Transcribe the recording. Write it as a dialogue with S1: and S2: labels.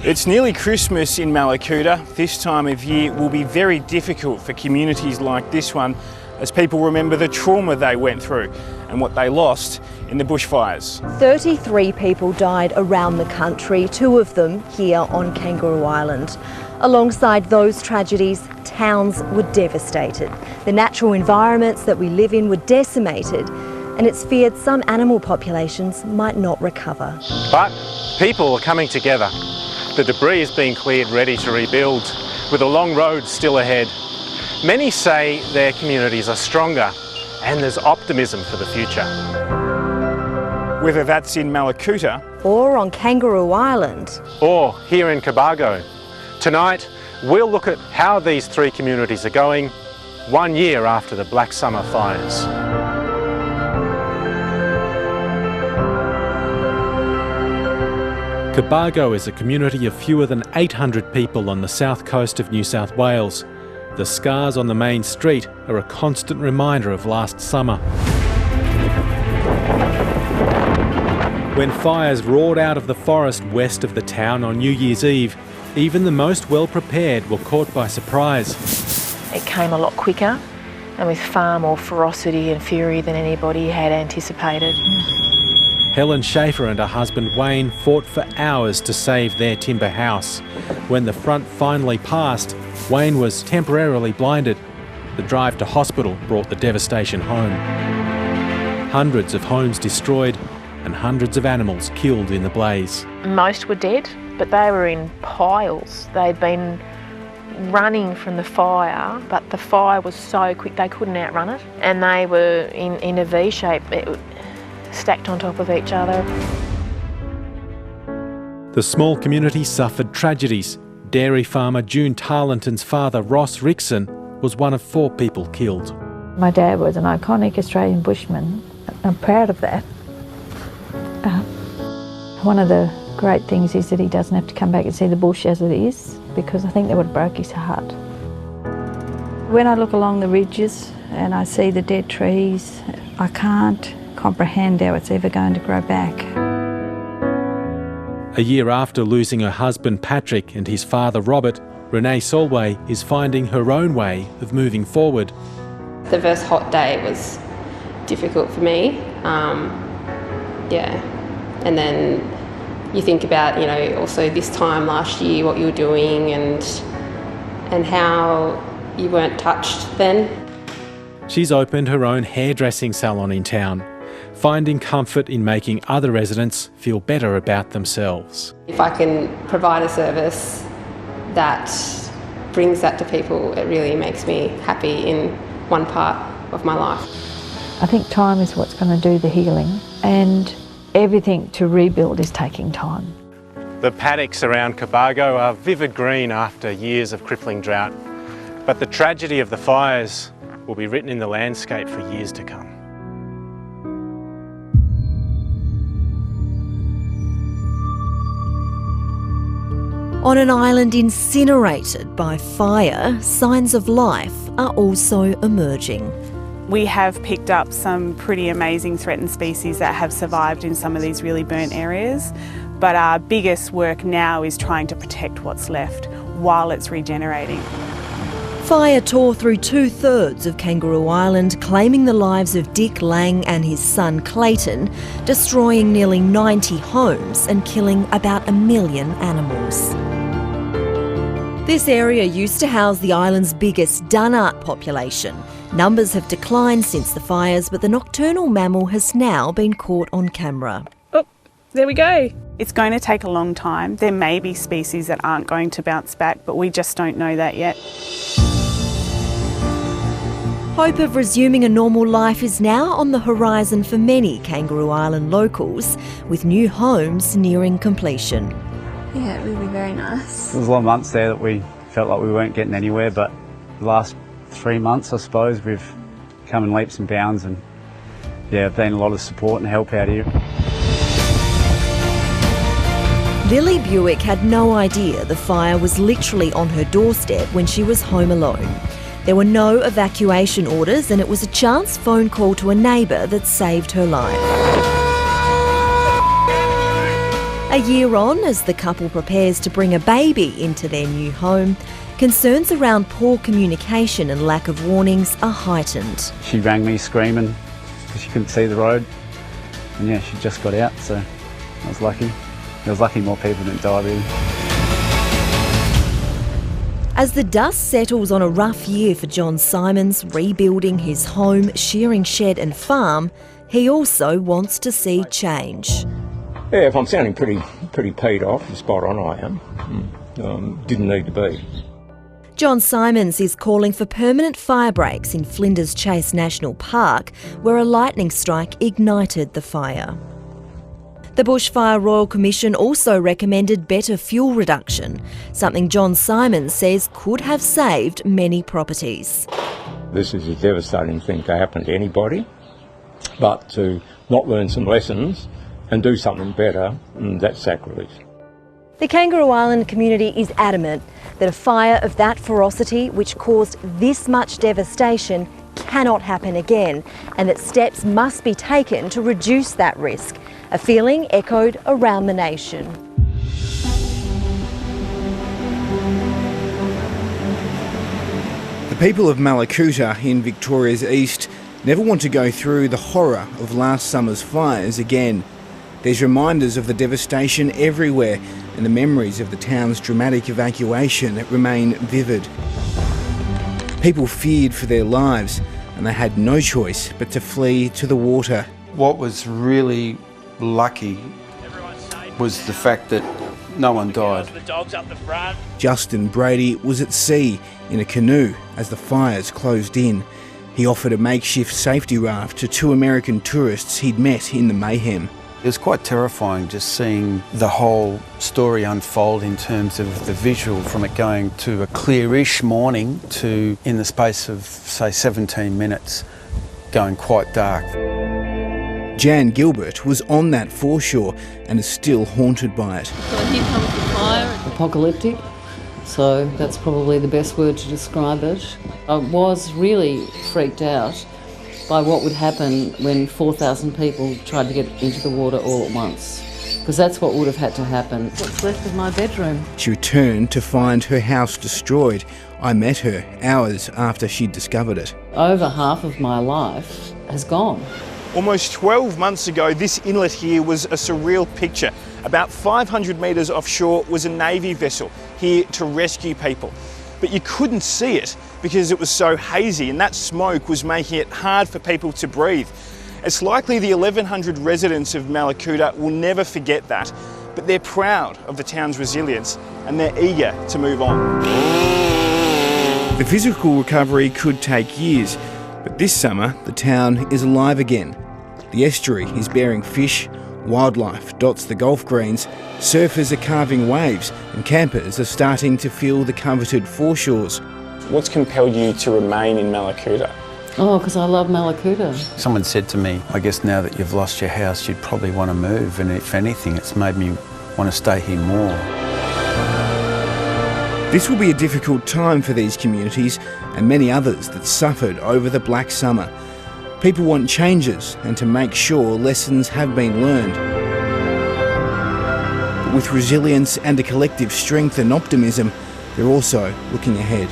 S1: It's nearly Christmas in Mallacoota. This time of year will be very difficult for communities like this one as people remember the trauma they went through and what they lost in the bushfires.
S2: 33 people died around the country, 2 of them here on Kangaroo Island. Alongside those tragedies, towns were devastated. The natural environments that we live in were decimated, and it's feared some animal populations might not recover.
S3: But people are coming together. The debris is being cleared, ready to rebuild, with a long road still ahead. Many say their communities are stronger and there's optimism for the future.
S1: Whether that's in Mallacoota
S2: or on Kangaroo Island,
S3: or here in Cobargo. Tonight, we'll look at how these 3 communities are going 1 year after the Black Summer fires.
S4: Cobargo is a community of fewer than 800 people on the south coast of New South Wales. The scars on the main street are a constant reminder of last summer, when fires roared out of the forest west of the town on New Year's Eve. Even the most well-prepared were caught by surprise.
S5: It came a lot quicker and with far more ferocity and fury than anybody had anticipated.
S4: Helen Schaefer and her husband Wayne fought for hours to save their timber house. When the front finally passed, Wayne was temporarily blinded. The drive to hospital brought the devastation home. Hundreds of homes destroyed and hundreds of animals killed in the blaze.
S5: Most were dead, but they were in piles. They'd been running from the fire, but the fire was so quick they couldn't outrun it, and they were in a V shape, stacked on top of each other.
S4: The small community suffered tragedies. Dairy farmer June Tarleton's father, Ross Rickson, was one of 4 people killed.
S6: My dad was an iconic Australian bushman. I'm proud of that. One of the great things is that he doesn't have to come back and see the bush as it is, because I think that would have broke his heart. When I look along the ridges and I see the dead trees, I can't comprehend how it's ever going to grow back.
S4: A year after losing her husband Patrick and his father Robert, Renee Salway is finding her own way of moving forward.
S7: The first hot day was difficult for me, and then you think about, also this time last year, what you were doing and how you weren't touched then.
S4: She's opened her own hairdressing salon in town, finding comfort in making other residents feel better about themselves.
S7: If I can provide a service that brings that to people, it really makes me happy in one part of my life.
S6: I think time is what's going to do the healing, and everything to rebuild is taking time.
S3: The paddocks around Cobargo are vivid green after years of crippling drought, but the tragedy of the fires will be written in the landscape for years to come.
S2: on an island incinerated by fire, signs of life are also emerging.
S8: We have picked up some pretty amazing threatened species that have survived in some of these really burnt areas, but our biggest work now is trying to protect what's left while it's regenerating.
S2: Fire tore through 2/3 of Kangaroo Island, claiming the lives of Dick Lang and his son Clayton, destroying nearly 90 homes and killing about 1 million animals. This area used to house the island's biggest Dunnart population. Numbers have declined since the fires, but the nocturnal mammal has now been caught on camera.
S8: Oh, there we go. It's going to take a long time. There may be species that aren't going to bounce back, but we just don't know that yet.
S2: Hope of resuming a normal life is now on the horizon for many Kangaroo Island locals, with new homes nearing completion.
S9: Yeah, it would be very nice.
S10: There was a lot of months there that we felt like we weren't getting anywhere, but the last 3 months, I suppose, we've come in leaps and bounds, and yeah, been a lot of support and help out here.
S2: Lily Buick had no idea the fire was literally on her doorstep when she was home alone. There were no evacuation orders, and it was a chance phone call to a neighbour that saved her life. A year on, as the couple prepares to bring a baby into their new home, concerns around poor communication and lack of warnings are heightened.
S10: She rang me screaming because she couldn't see the road. And yeah, she just got out, so I was lucky. I was lucky more people didn't die really.
S2: As the dust settles on a rough year for John Simons, rebuilding his home, shearing shed and farm, he also wants to see change.
S11: Yeah, if I'm sounding pretty peed off, you're spot on, I am. Didn't need to be.
S2: John Simons is calling for permanent fire breaks in Flinders Chase National Park, where a lightning strike ignited the fire. The Bushfire Royal Commission also recommended better fuel reduction, something John Simons says could have saved many properties.
S11: This is a devastating thing to happen to anybody, but to not learn some lessons and do something better, that's sacrilege.
S2: The Kangaroo Island community is adamant that a fire of that ferocity, which caused this much devastation, cannot happen again, and that steps must be taken to reduce that risk, a feeling echoed around the nation.
S12: The people of Mallacoota in Victoria's east never want to go through the horror of last summer's fires again. There's reminders of the devastation everywhere, and the memories of the town's dramatic evacuation remain vivid. People feared for their lives, and they had no choice but to flee to the water.
S13: What was really lucky was the fact that no one died.
S12: Justin Brady was at sea in a canoe as the fires closed in. He offered a makeshift safety raft to 2 American tourists he'd met in the mayhem.
S13: It was quite terrifying just seeing the whole story unfold in terms of the visual, from it going to a clearish morning to, in the space of, say, 17 minutes, going quite dark.
S12: Jan Gilbert was on that foreshore and is still haunted by it.
S14: So here comes the fire. Apocalyptic, so that's probably the best word to describe it. I was really freaked out by what would happen when 4,000 people tried to get into the water all at once, because that's what would have had to happen. What's left of my bedroom.
S12: She returned to find her house destroyed. I met her hours after she'd discovered it.
S14: Over half of my life has gone.
S1: Almost 12 months ago, this inlet here was a surreal picture. About 500 metres offshore was a Navy vessel here to rescue people. But you couldn't see it because it was so hazy, and that smoke was making it hard for people to breathe. It's likely the 1,100 residents of Mallacoota will never forget that, but they're proud of the town's resilience and they're eager to move on. The physical recovery could take years, but this summer the town is alive again. The estuary is bearing fish, wildlife dots the golf greens, surfers are carving waves, and campers are starting to feel the coveted foreshores. What's compelled you to remain in Mallacoota?
S14: Oh, because I love Mallacoota.
S13: Someone said to me, I guess now that you've lost your house, you'd probably want to move, and if anything, it's made me want to stay here more.
S12: This will be a difficult time for these communities and many others that suffered over the Black Summer. People want changes and to make sure lessons have been learned. But with resilience and a collective strength and optimism, they're also looking ahead.